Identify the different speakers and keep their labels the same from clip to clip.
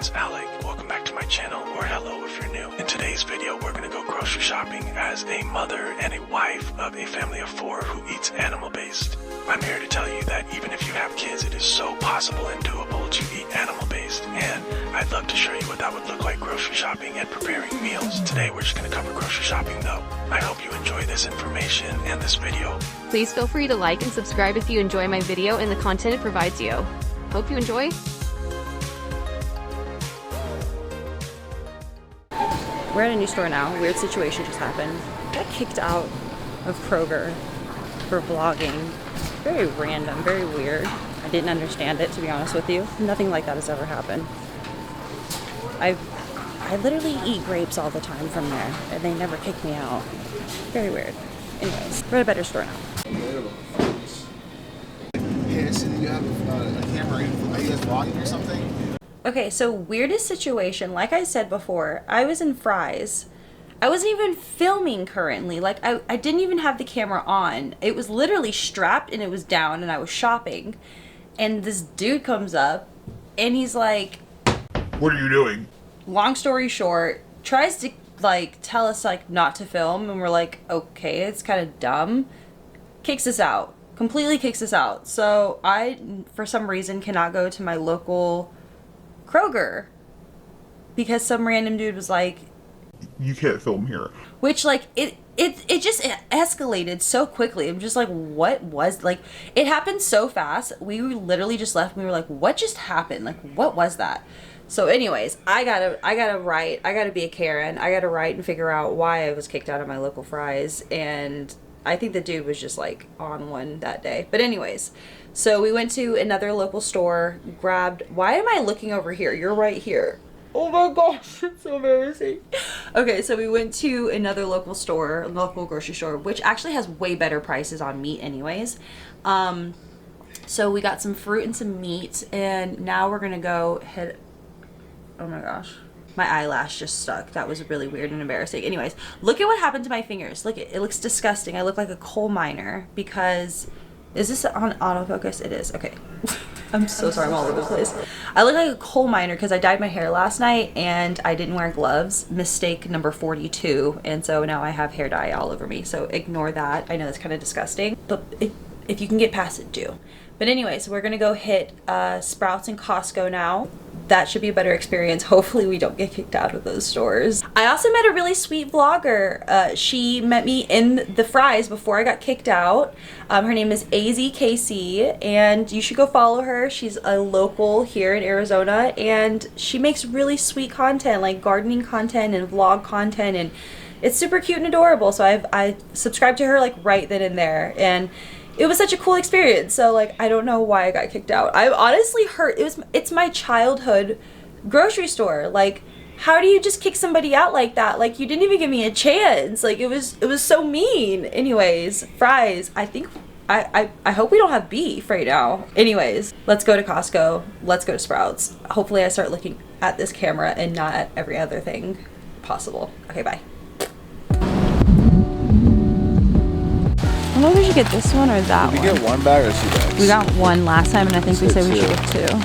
Speaker 1: name's Alec. Welcome back to my channel, or hello if you're new. In today's video, we're gonna go grocery shopping as a mother and a wife of a family of 4 who eats animal-based. I'm here to tell you that even if you have kids, it is so possible and doable to eat animal-based, and I'd love to show you what that would look like grocery shopping and preparing meals. Today, we're just gonna cover grocery shopping though. I hope you enjoy this information and this video.
Speaker 2: Please feel free to like and subscribe if you enjoy my video and the content it provides you. Hope you enjoy.
Speaker 3: We're at a new store now. Weird situation just happened. Got kicked out of Kroger for vlogging. Very random, very weird. I didn't understand it, to be honest with you. Nothing like that has ever happened. I literally eat grapes all the time from there, and they never kick me out. Very weird. Anyways, we're at a better store now.
Speaker 4: Hey, I see that you have a camera. Are you guys vlogging or something?
Speaker 3: Okay, so weirdest situation. Like I said before, I was in Fry's. I wasn't even filming currently. Like, I didn't even have the camera on. It was literally strapped and it was down and I was shopping. And this dude comes up and he's like,
Speaker 4: What are you doing?
Speaker 3: long story short, tries to like tell us like not to film, and we're like, okay, it's kind of dumb. Kicks us out. Completely kicks us out. So I, for some reason, cannot go to my local Kroger because some random dude was like,
Speaker 4: You can't film here.
Speaker 3: which like it just escalated so quickly. I'm just like, what was, like, it happened so fast. We literally just left and we were like, what just happened? Like, what was that? So anyways, I gotta write. I gotta be a Karen. I gotta write and figure out why I was kicked out of my local Fry's. And I think the dude was just like on one that day. But anyways, so we went to another local store, grabbed, why am I looking over here? You're right here. Oh my gosh, it's so embarrassing. Okay, so we went to another local store, local grocery store, which actually has way better prices on meat anyways. So we got some fruit and some meat, and now we're gonna go hit, oh my gosh. My eyelash just stuck. That was really weird and embarrassing. Anyways, look at what happened to my fingers. Look, it looks disgusting. I look like a coal miner because, is this on autofocus? It is. Okay. I'm so sorry, I'm all over the place. I look like a coal miner because I dyed my hair last night and I didn't wear gloves. Mistake number 42. And so now I have hair dye all over me. So ignore that. I know that's kind of disgusting, but if you can get past it, do. But anyways, we're gonna go hit Sprouts and Costco now. That should be a better experience. Hopefully we don't get kicked out of those stores. I also met a really sweet vlogger. She met me in the Fry's before I got kicked out. Her name is AZKC, and you should go follow her. She's a local here in Arizona, and she makes really sweet content, like gardening content and vlog content, and it's super cute and adorable. So I subscribed to her like right then and there, and it was such a cool experience. So like, I don't know why I got kicked out. I'm honestly hurt. It's my childhood grocery store. Like, how do you just kick somebody out like that? Like, you didn't even give me a chance. Like, it was so mean. Anyways, Fry's. I think I hope we don't have beef right now. Anyways, let's go to Costco. Let's go to Sprouts. Hopefully I start looking at this camera and not at every other thing possible. Okay, bye. I don't know if we should get this one or that one.
Speaker 4: Did we get one bag or 2 bags?
Speaker 3: We got one last time, and I think we said we should get 2.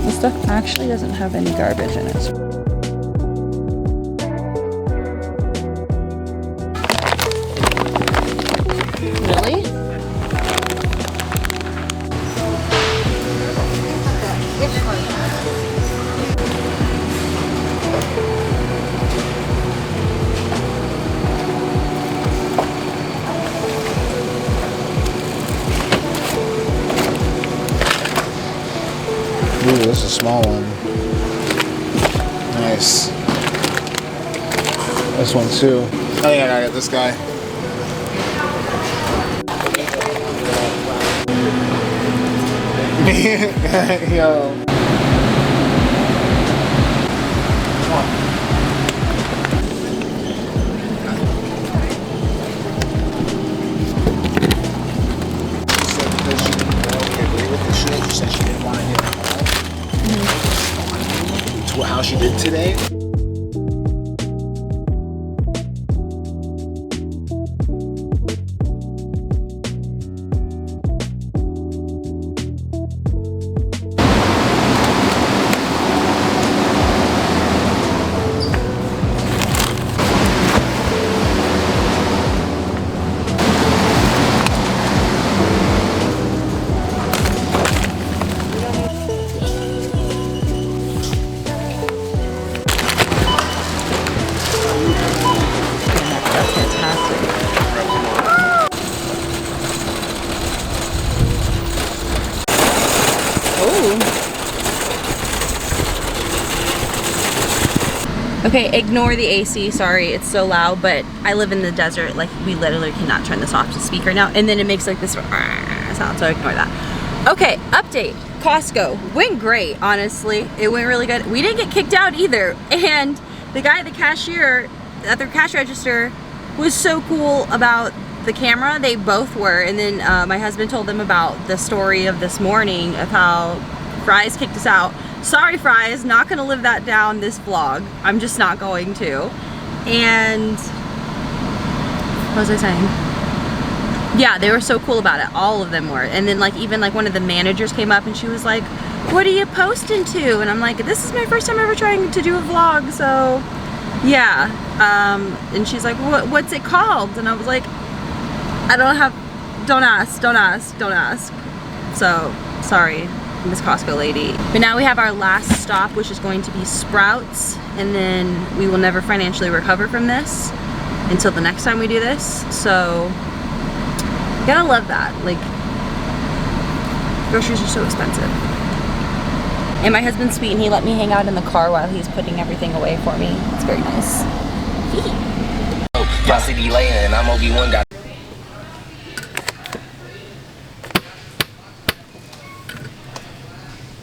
Speaker 3: This stuff actually doesn't have any garbage in it. Really?
Speaker 4: Ooh, this is a small one. Nice. This one too. Oh yeah, I got this guy. Yo. She said because she didn't agree with the shit, she said she didn't want to get involved. how she did today.
Speaker 3: That's fantastic. Oh. Okay, ignore the AC. Sorry, it's so loud, but I live in the desert. Like, we literally cannot turn this off to speaker now. And then it makes like this sound, so ignore that. Okay, update. Costco went great, honestly. It went really good. We didn't get kicked out either. And the guy at the cashier, at the cash register, was so cool about the camera. They both were. And then my husband told them about the story of this morning of how Fries kicked us out. Sorry, Fries, not gonna live that down this vlog. I'm just not going to. And what was I saying? Yeah, they were so cool about it. All of them were. And then like even like one of the managers came up and she was like, "What are you posting to?" And I'm like, "This is my first time ever trying to do a vlog, so yeah." And she's like, "What's it called?" And I was like, "I don't have, don't ask. So sorry, Miss Costco lady. But now we have our last stop, which is going to be Sprouts, and then we will never financially recover from this until the next time we do this. So gotta love that. Like, groceries are so expensive. And my husband's sweet and he let me hang out in the car while he's putting everything away for me. It's very nice.
Speaker 5: My city laying and I'm Obi-Wan got.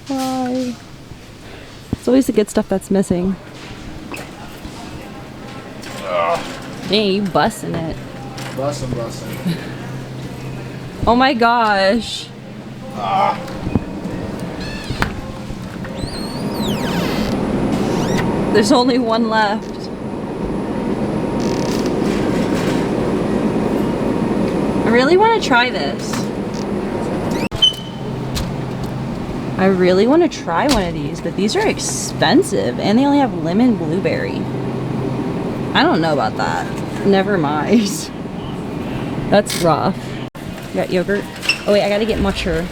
Speaker 3: Bye. It's always the good stuff that's missing. Dang, you busting it.
Speaker 4: Bussin'.
Speaker 3: Oh my gosh. There's only one left. I really want to try this. I really want to try one of these, but these are expensive and they only have lemon blueberry. I don't know about that. Never mind. That's rough. You got yogurt? Oh wait, I gotta get matcha.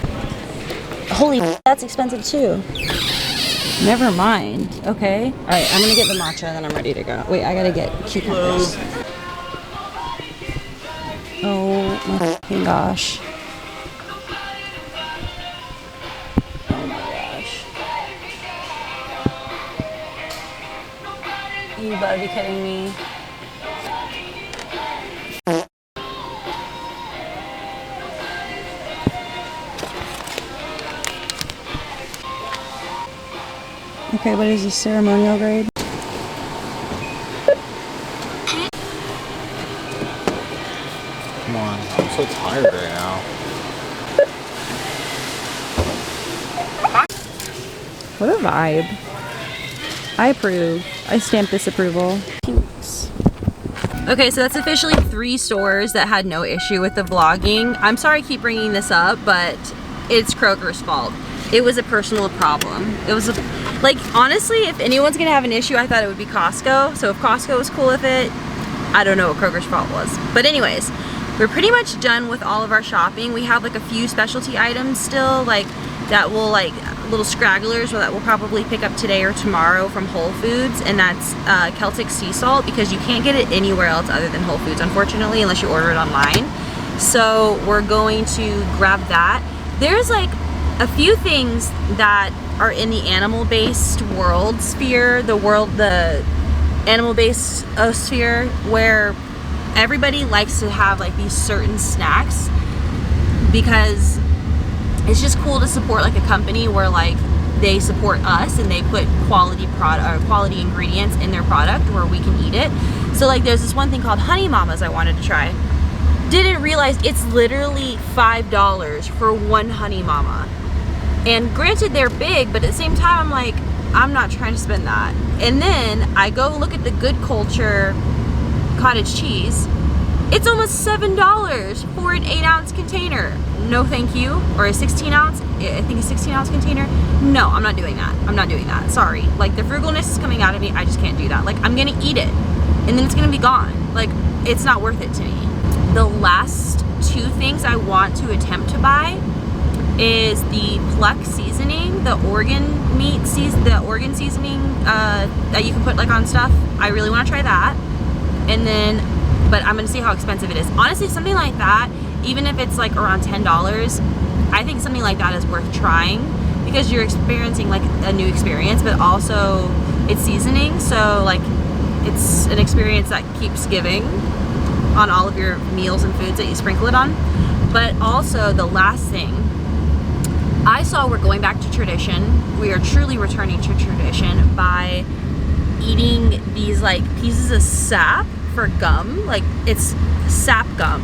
Speaker 3: Holy, that's expensive too. Never mind. Okay. Alright, I'm gonna get the matcha and then I'm ready to go. Wait, I gotta get cucumbers. Oh my fucking gosh. Oh my gosh. You better be kidding me. Okay, what is this, ceremonial grade?
Speaker 4: Come on, I'm so tired right now.
Speaker 3: What a vibe. I approve. I stamp this approval. Thanks. Okay, so that's officially 3 stores that had no issue with the vlogging. I'm sorry I keep bringing this up, but it's Kroger's fault. It was a personal problem. It was like, honestly, if anyone's gonna have an issue, I thought it would be Costco. So if Costco was cool with it, I don't know what Kroger's fault was. But anyways, we're pretty much done with all of our shopping. We have like a few specialty items still, like that will like little scragglers that we'll probably pick up today or tomorrow from Whole Foods, and that's Celtic sea salt, because you can't get it anywhere else other than Whole Foods, unfortunately, unless you order it online. So we're going to grab that. There's like a few things that are in the animal-based world sphere, the animal-based sphere, where everybody likes to have like these certain snacks because it's just cool to support like a company where like they support us and they put quality quality ingredients in their product where we can eat it. So like there's this one thing called Honey Mamas I wanted to try. Didn't realize it's literally $5 for one Honey Mama. And granted, they're big, but at the same time, I'm like, I'm not trying to spend that. And then I go look at the Good Culture cottage cheese. It's almost $7 for an 8-ounce container. No thank you. Or a 16 ounce, I think a 16 ounce container. No, I'm not doing that. I'm not doing that. Sorry. Like, the frugalness is coming out of me. I just can't do that. Like, I'm gonna eat it and then it's gonna be gone. Like, it's not worth it to me. The last 2 things I want to attempt to buy is the Plex seasoning, the organ seasoning that you can put like on stuff. I really want to try that. And then, but I'm gonna see how expensive it is. Honestly, something like that, even if it's like around $10, I think something like that is worth trying because you're experiencing like a new experience, but also it's seasoning, so like it's an experience that keeps giving on all of your meals and foods that you sprinkle it on. But also the last thing, I saw we're going back to tradition. We are truly returning to tradition by eating these like pieces of sap for gum. Like, it's sap gum.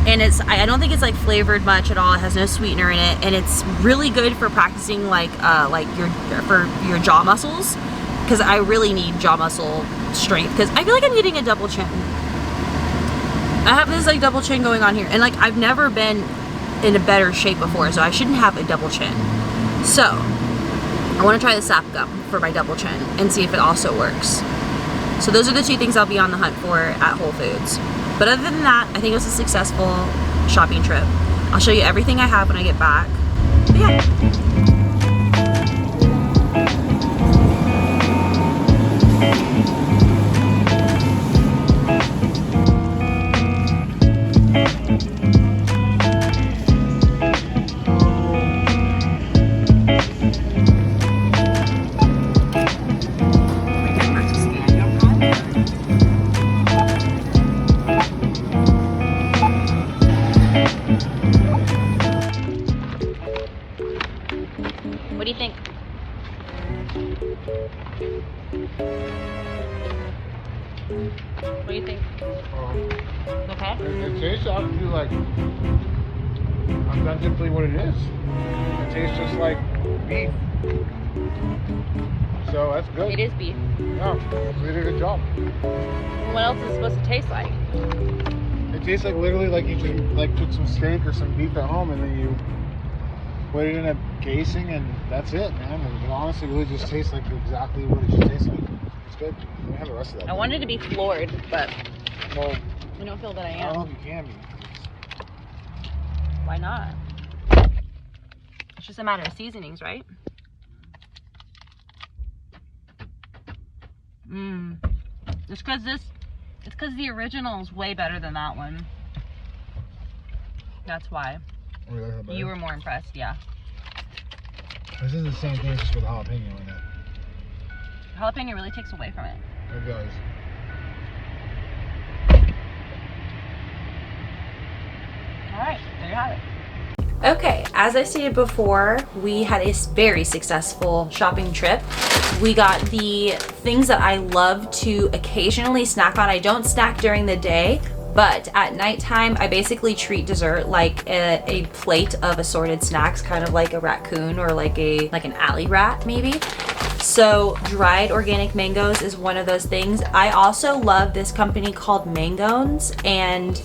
Speaker 3: And I don't think it's like flavored much at all. It has no sweetener in it. And it's really good for practicing like your jaw muscles. Because I really need jaw muscle strength. Because I feel like I'm getting a double chin. I have this like double chin going on here. And like, I've never been in a better shape before, so I shouldn't have a double chin. So I want to try the sap gum for my double chin and see if it also works. So those are the 2 things I'll be on the hunt for at Whole Foods. But other than that, I think it was a successful shopping trip. I'll show you everything I have when I get back. But yeah. What do you think? What do you think? Okay?
Speaker 4: It tastes obviously like authentically what it is. It tastes just like beef. So that's good.
Speaker 3: It is beef.
Speaker 4: Yeah, so they did a good job.
Speaker 3: What else is it supposed to taste like?
Speaker 4: It tastes like literally like you just like took some steak or some beef at home and then you put it in a casing and that's it, man. It honestly really just tastes like exactly what it should taste like. It's good. We have the rest of that.
Speaker 3: I wanted to be floored, but
Speaker 4: Well,
Speaker 3: I don't feel that I
Speaker 4: I don't know
Speaker 3: am.
Speaker 4: if you can be.
Speaker 3: Why not? It's just a matter of seasonings, right? It's because the original is way better than that one. That's why.
Speaker 4: Oh, you like that better?
Speaker 3: You were more impressed, yeah.
Speaker 4: This is the same thing, just with a jalapeno in it.
Speaker 3: Jalapeno really takes away from it.
Speaker 4: It does.
Speaker 3: Alright, there you have it. Okay, as I stated before, we had a very successful shopping trip. We got the things that I love to occasionally snack on. I don't snack during the day, but at nighttime, I basically treat dessert like a plate of assorted snacks, kind of like a raccoon or like an alley rat maybe. So dried organic mangoes is one of those things. I also love this company called Mangones, and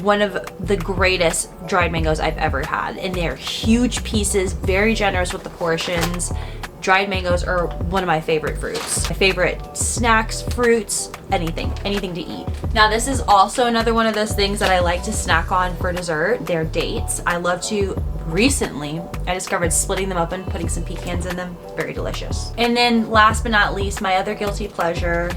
Speaker 3: one of the greatest dried mangoes I've ever had. And they're huge pieces, very generous with the portions. Dried mangoes are one of my favorite fruits. My favorite snacks, fruits, anything to eat. Now this is also another one of those things that I like to snack on for dessert. They're dates. I love to, recently, I discovered splitting them open, putting some pecans in them. Very delicious. And then last but not least, my other guilty pleasure,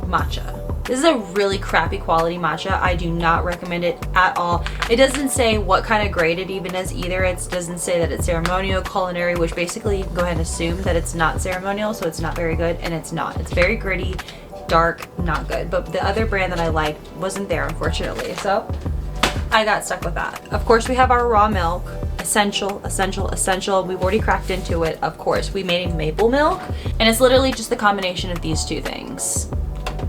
Speaker 3: matcha. This is a really crappy quality matcha. I do not recommend it at all. It doesn't say what kind of grade it even is either. It doesn't say that it's ceremonial, culinary, which basically you can go ahead and assume that it's not ceremonial, so it's not very good, and it's not. It's very gritty, dark, not good. But the other brand that I liked wasn't there, unfortunately, so I got stuck with that. Of course, we have our raw milk. Essential. We've already cracked into it, of course. We made a maple milk, and it's literally just the combination of these 2 things.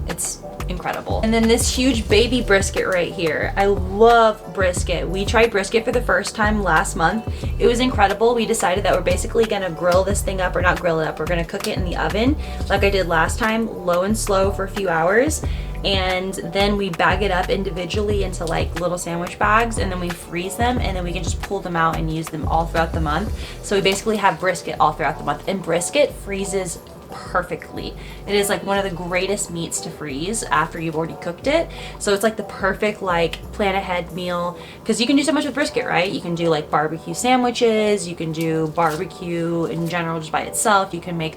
Speaker 3: It's incredible. And then this huge baby brisket right here. I love brisket. We tried brisket for the first time last month. It was incredible. We decided that we're basically gonna grill this thing up, or not grill it up, we're gonna cook it in the oven like I did last time, low and slow for a few hours. And then we bag it up individually into like little sandwich bags, and then we freeze them, and then we can just pull them out and use them all throughout the month. So we basically have brisket all throughout the month, and brisket freezes perfectly. It is like one of the greatest meats to freeze after you've already cooked it. So it's like the perfect like plan ahead meal, because you can do so much with brisket, right? You can do like barbecue sandwiches, you can do barbecue in general just by itself, you can make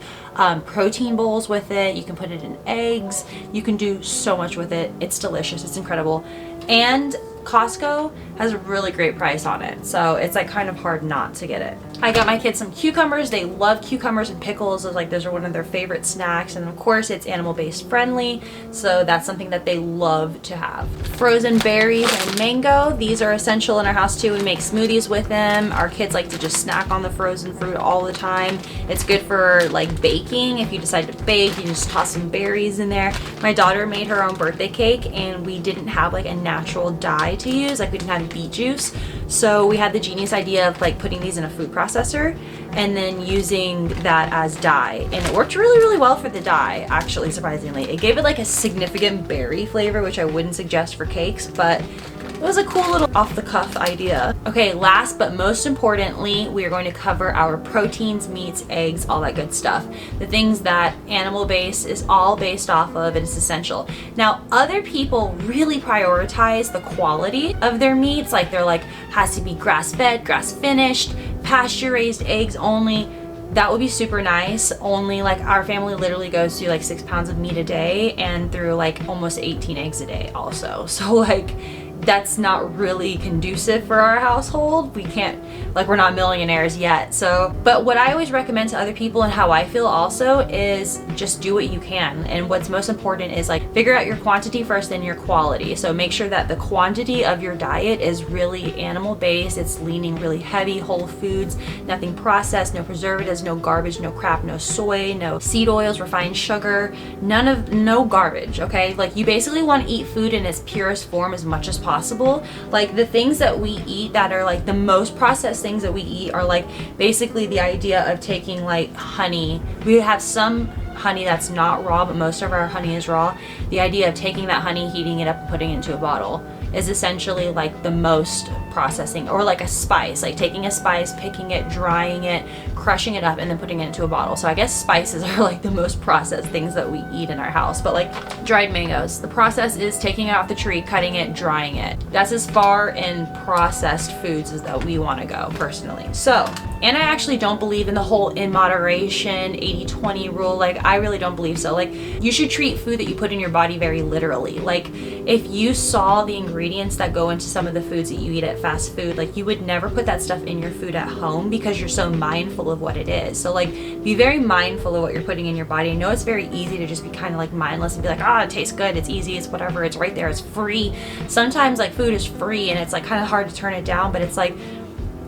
Speaker 3: protein bowls with it, you can put it in eggs, you can do so much with it. It's delicious, it's incredible. And Costco has a really great price on it, so it's like kind of hard not to get it. I got my kids some cucumbers. They love cucumbers and pickles. Like those are one of their favorite snacks, and of course it's animal-based friendly, so that's something that they love to have. Frozen berries and mango, these are essential in our house too. We make smoothies with them. Our kids like to just snack on the frozen fruit all the time. It's good for like baking. If you decide to bake, you just toss some berries in there. My daughter made her own birthday cake, and we didn't have like a natural dye to use, like we didn't have beet juice, so we had the genius idea of like putting these in a food processor and then using that as dye, and it worked really well for the dye, actually, surprisingly. It gave it like a significant berry flavor, which I wouldn't suggest for cakes, but it was a cool little off-the-cuff idea. Okay, last but most importantly, we are going to cover our proteins, meats, eggs, all that good stuff. The things that animal-based is all based off of, and it's essential. Now, other people really prioritize the quality of their meats. Like they're like, has to be grass-fed, grass-finished, pasture-raised eggs only. That would be super nice. Only like our family literally goes through like 6 pounds of meat a day and through like almost 18 eggs a day also. So like, that's not really conducive for our household. We can't, like, we're not millionaires yet. So, but what I always recommend to other people, and how I feel also, is just do what you can. And what's most important is like figure out your quantity first, then your quality. So make sure that the quantity of your diet is really animal based. It's leaning really heavy, whole foods, nothing processed, no preservatives, no garbage, no crap, no soy, no seed oils, refined sugar, no garbage. Okay, like you basically want to eat food in its purest form as much as possible. Like the things that we eat that are like the most processed things that we eat are like basically the idea of taking like honey. We have some honey that's not raw, but most of our honey is raw. The idea of taking that honey, heating it up, and putting it into a bottle is essentially like the most processing. Or like a spice, like taking a spice, picking it, drying it, crushing it up, and then putting it into a bottle. So I guess spices are like the most processed things that we eat in our house. But like dried mangoes, the process is taking it off the tree, cutting it, drying it. That's as far in processed foods as that we want to go personally. So, and I actually don't believe in the whole in moderation 80-20 rule. Like I really don't believe so. Like you should treat food that you put in your body very literally. Like if you saw the ingredients that go into some of the foods that you eat at fast food, like you would never put that stuff in your food at home because you're so mindful of what it is. So like be very mindful of what you're putting in your body. I know it's very easy to just be kind of like mindless and be like, it tastes good, it's easy, it's whatever, it's right there, it's free. Sometimes like food is free and it's like kind of hard to turn it down, but it's like,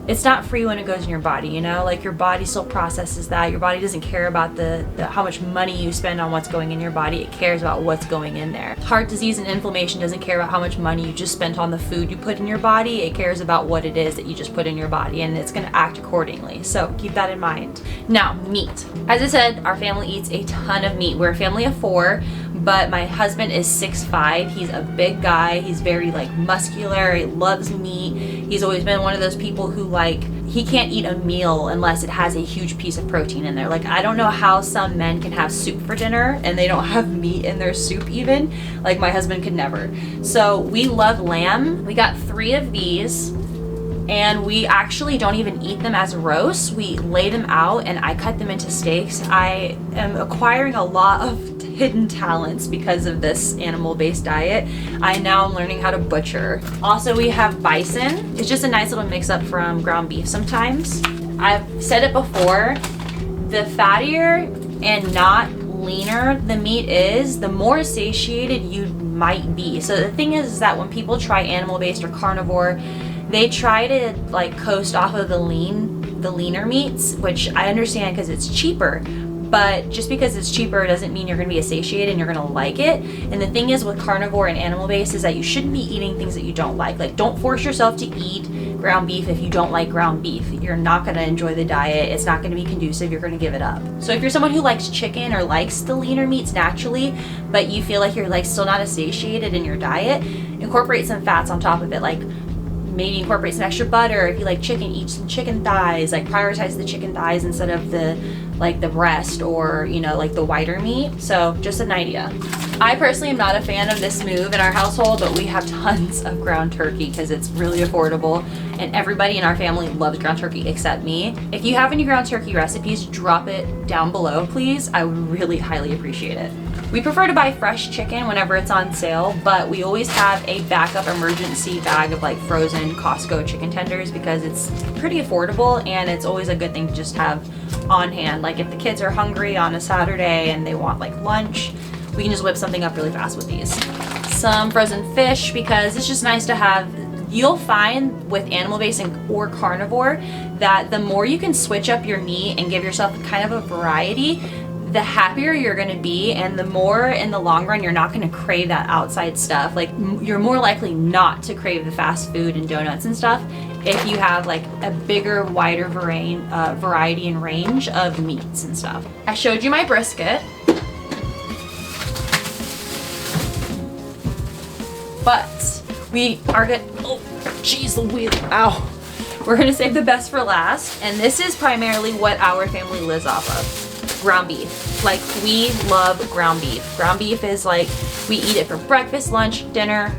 Speaker 3: it's not free when it goes in your body, you know? Like your body still processes that. Your body doesn't care about the how much money you spend on what's going in your body. It cares about what's going in there. Heart disease and inflammation doesn't care about how much money you just spent on the food you put in your body. It cares about what it is that you just put in your body, and it's gonna act accordingly. So keep that in mind. Now, meat. As I said, our family eats a ton of meat. We're a family of 4, but my husband is 6'5". He's a big guy. He's very like muscular. He loves meat. He's always been one of those people who like, he can't eat a meal unless it has a huge piece of protein in there. Like I don't know how some men can have soup for dinner and they don't have meat in their soup even. Like my husband could never. So we love lamb. We got 3 of these. And we actually don't even eat them as roasts. We lay them out and I cut them into steaks. I am acquiring a lot of hidden talents because of this animal-based diet. I now am learning how to butcher. Also, we have bison. It's just a nice little mix-up from ground beef sometimes. I've said it before, the fattier and not leaner the meat is, the more satiated you might be. So the thing is that when people try animal-based or carnivore, they try to like coast off of the leaner meats, which I understand because it's cheaper, but just because it's cheaper doesn't mean you're going to be satiated and you're going to like it. And the thing is with carnivore and animal-based is that you shouldn't be eating things that you don't like. Like, don't force yourself to eat ground beef if you don't like ground beef. You're not going to enjoy the diet. It's not going to be conducive. You're going to give it up. So if you're someone who likes chicken or likes the leaner meats naturally, but you feel like you're like still not satiated in your diet, incorporate some fats on top of it. Like, maybe incorporate some extra butter. If you like chicken, eat some chicken thighs. Like, prioritize the chicken thighs instead of the breast, or you know, like the whiter meat. So just an idea. I personally am not a fan of this move in our household, but we have tons of ground turkey because it's really affordable and everybody in our family loves ground turkey except me. If you have any ground turkey recipes, drop it down below, please. I would really highly appreciate it. We prefer to buy fresh chicken whenever it's on sale, but we always have a backup emergency bag of like frozen Costco chicken tenders because it's pretty affordable and it's always a good thing to just have on hand. Like, if the kids are hungry on a Saturday and they want like lunch, we can just whip something up really fast with these. Some frozen fish, because it's just nice to have. You'll find with animal-based or carnivore that the more you can switch up your meat and give yourself kind of a variety, the happier you're going to be, and the more in the long run you're not going to crave that outside stuff. Like, you're more likely not to crave the fast food and donuts and stuff if you have like a bigger, wider variety and range of meats and stuff. I showed you my brisket, but we are gonna, oh jeez Louise, ow, we're gonna save the best for last, and this is primarily what our family lives off of: ground beef. Like, we love ground beef. Ground beef is like, we eat it for breakfast, lunch, dinner,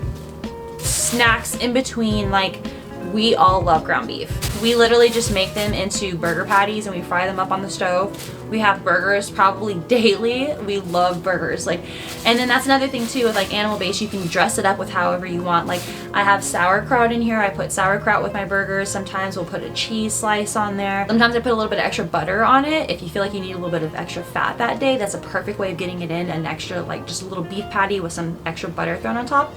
Speaker 3: snacks in between. Like, we all love ground beef. We literally just make them into burger patties and we fry them up on the stove. We have burgers probably daily. We love burgers. Like, and then that's another thing too with like animal-based, you can dress it up with however you want. Like, I have sauerkraut in here. I put sauerkraut with my burgers. Sometimes we'll put a cheese slice on there. Sometimes I put a little bit of extra butter on it. If you feel like you need a little bit of extra fat that day, that's a perfect way of getting it in. An extra, like just a little beef patty with some extra butter thrown on top.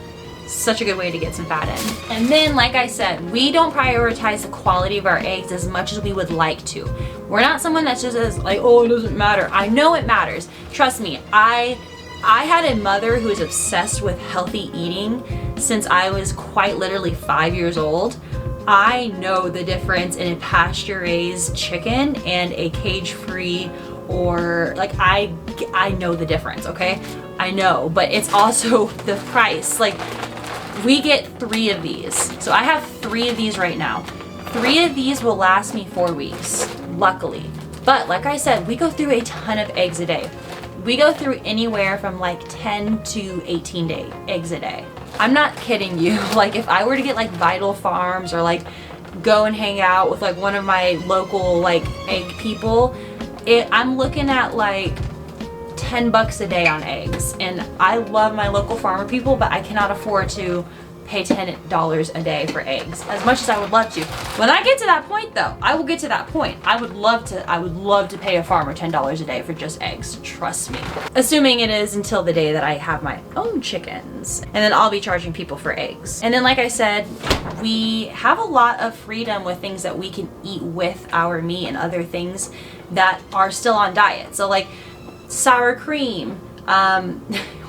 Speaker 3: Such a good way to get some fat in. And then, like I said, we don't prioritize the quality of our eggs as much as we would like to. We're not someone that just says like, oh, it doesn't matter. I know it matters. Trust me, I had a mother who was obsessed with healthy eating since I was quite literally 5 years old. I know the difference in a pasture-raised chicken and a cage-free, or like, I know the difference, okay? I know, but it's also the price. Like, we get 3 of these. So I have 3 of these right now. 3 of these will last me 4 weeks, luckily. But like I said, we go through a ton of eggs a day. We go through anywhere from like 10 to 18 eggs a day. I'm not kidding you. Like, if I were to get like Vital Farms or like go and hang out with like one of my local like egg people, I'm looking at like $10 a day on eggs. And I love my local farmer people, but I cannot afford to pay $10 a day for eggs as much as I would love to. When I get to that point though, I will get to that point. I would love to pay a farmer $10 a day for just eggs. Trust me. Assuming it is until the day that I have my own chickens. And then I'll be charging people for eggs. And then, like I said, we have a lot of freedom with things that we can eat with our meat and other things that are still on diet. So like sour cream.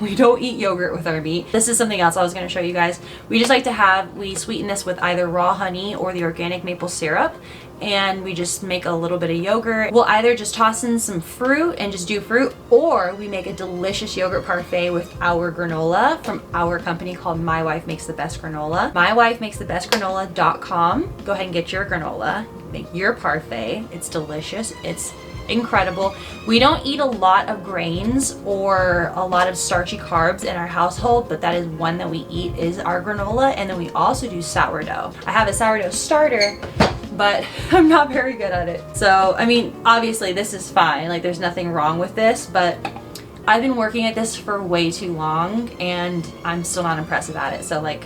Speaker 3: We don't eat yogurt with our meat. This is something else I was going to show you guys. We just like to we sweeten this with either raw honey or the organic maple syrup, and we just make a little bit of yogurt. We'll either just toss in some fruit and just do fruit, or we make a delicious yogurt parfait with our granola from our company called My Wife Makes the Best Granola. MyWifeMakesTheBestGranola.com. Go ahead and get your granola, make your parfait. It's delicious. It's incredible. We don't eat a lot of grains or a lot of starchy carbs in our household, but that is one that we eat, is our granola. And then we also do sourdough. I have a sourdough starter, but I'm not very good at it. So, I mean, obviously this is fine. Like, there's nothing wrong with this, but I've been working at this for way too long and I'm still not impressive at it. So like,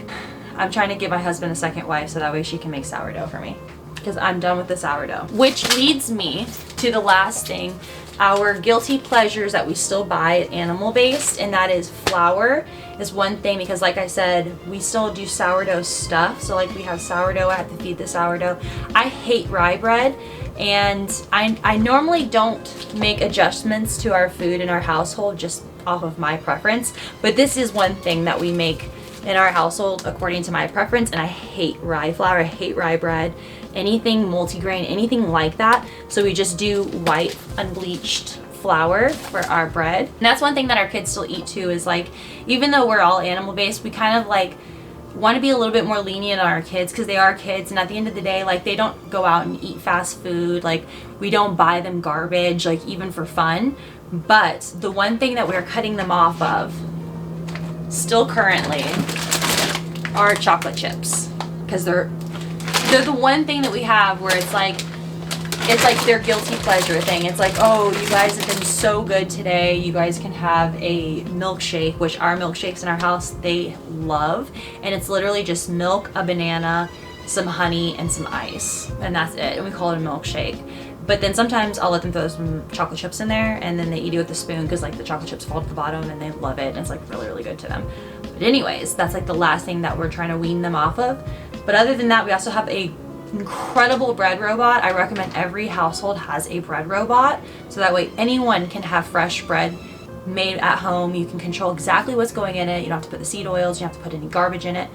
Speaker 3: I'm trying to give my husband a second wife so that way she can make sourdough for me, because I'm done with the sourdough. Which leads me to the last thing, our guilty pleasures that we still buy at Animal Based, and that is flour is one thing, because like I said, we still do sourdough stuff. So like, we have sourdough, I have to feed the sourdough. I hate rye bread, And I normally don't make adjustments to our food in our household just off of my preference, but this is one thing that we make in our household according to my preference. And I hate rye flour, I hate rye bread, anything multigrain, anything like that. So we just do white unbleached flour for our bread. And that's one thing that our kids still eat too, is like, even though we're all animal based, we kind of like want to be a little bit more lenient on our kids because they are kids, and at the end of the day, like, they don't go out and eat fast food, like we don't buy them garbage, like even for fun. But the one thing that we're cutting them off of still currently are chocolate chips, because they're the one thing that we have where it's like their guilty pleasure thing. It's like, oh, you guys have been so good today, you guys can have a milkshake, which our milkshakes in our house they love, and it's literally just milk, a banana, some honey, and some ice, and that's it, and we call it a milkshake. But then sometimes I'll let them throw some chocolate chips in there, and then they eat it with a spoon because like the chocolate chips fall to the bottom and they love it, and it's like really, really good to them. But anyways, that's like the last thing that we're trying to wean them off of. But other than that, we also have a incredible bread robot. I recommend every household has a bread robot, so that way anyone can have fresh bread made at home. You can control exactly what's going in it. You don't have to put the seed oils, you don't have to put any garbage in it.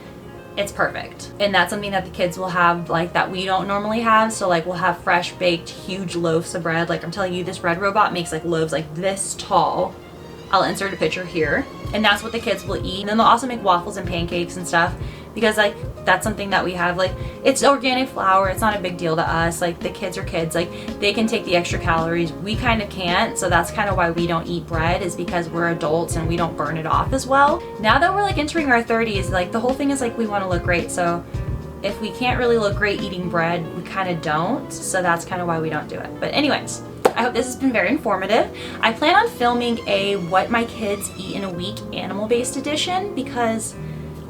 Speaker 3: It's perfect. And that's something that the kids will have, like, that we don't normally have. So like we'll have fresh baked huge loaves of bread. Like I'm telling you, this bread robot makes like loaves like this tall. I'll insert a picture here, and that's what the kids will eat. And then they'll also make waffles and pancakes and stuff, because like that's something that we have. Like, it's organic flour, it's not a big deal to us. Like, the kids are kids, like they can take the extra calories, we kind of can't. So that's kind of why we don't eat bread, is because we're adults and we don't burn it off as well. Now that we're like entering our 30s, like the whole thing is like we want to look great. So if we can't really look great eating bread, we kind of don't. So that's kind of why we don't do it. But anyways, I hope this has been very informative. I plan on filming a what my kids eat in a week animal-based edition, because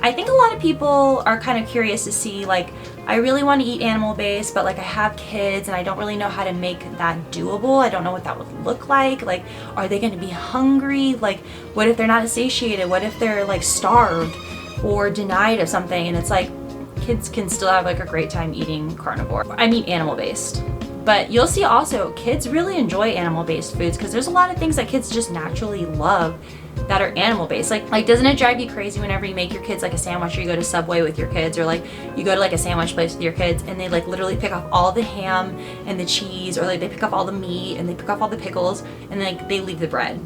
Speaker 3: I think a lot of people are kind of curious to see, like, I really want to eat animal-based, but like I have kids and I don't really know how to make that doable. I don't know what that would look like. Like, are they going to be hungry? Like, what if they're not satiated? What if they're like starved or denied of something? And it's like, kids can still have like a great time eating carnivore. I mean animal-based. But you'll see also, kids really enjoy animal-based foods, because there's a lot of things that kids just naturally love that are animal-based. Like doesn't it drive you crazy whenever you make your kids like a sandwich, or you go to Subway with your kids, or like you go to like a sandwich place with your kids and they like literally pick off all the ham and the cheese, or like they pick off all the meat and they pick off all the pickles, and like they leave the bread.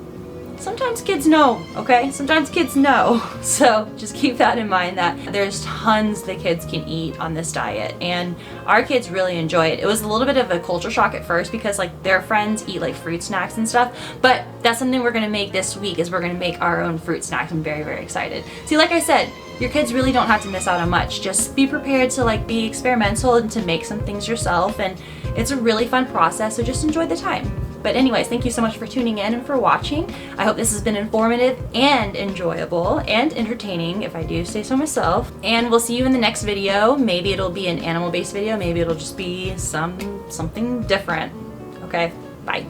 Speaker 3: Sometimes kids know, okay? Sometimes kids know. So just keep that in mind, that there's tons the kids can eat on this diet, and our kids really enjoy it. It was a little bit of a culture shock at first, because like their friends eat like fruit snacks and stuff, but that's something we're gonna make this week, is we're gonna make our own fruit snacks. I'm very, very excited. See, like I said, your kids really don't have to miss out on much. Just be prepared to like be experimental and to make some things yourself, and it's a really fun process, so just enjoy the time. But anyways, thank you so much for tuning in and for watching. I hope this has been informative and enjoyable and entertaining, if I do say so myself. And we'll see you in the next video. Maybe it'll be an animal-based video. Maybe it'll just be something different. Okay, bye.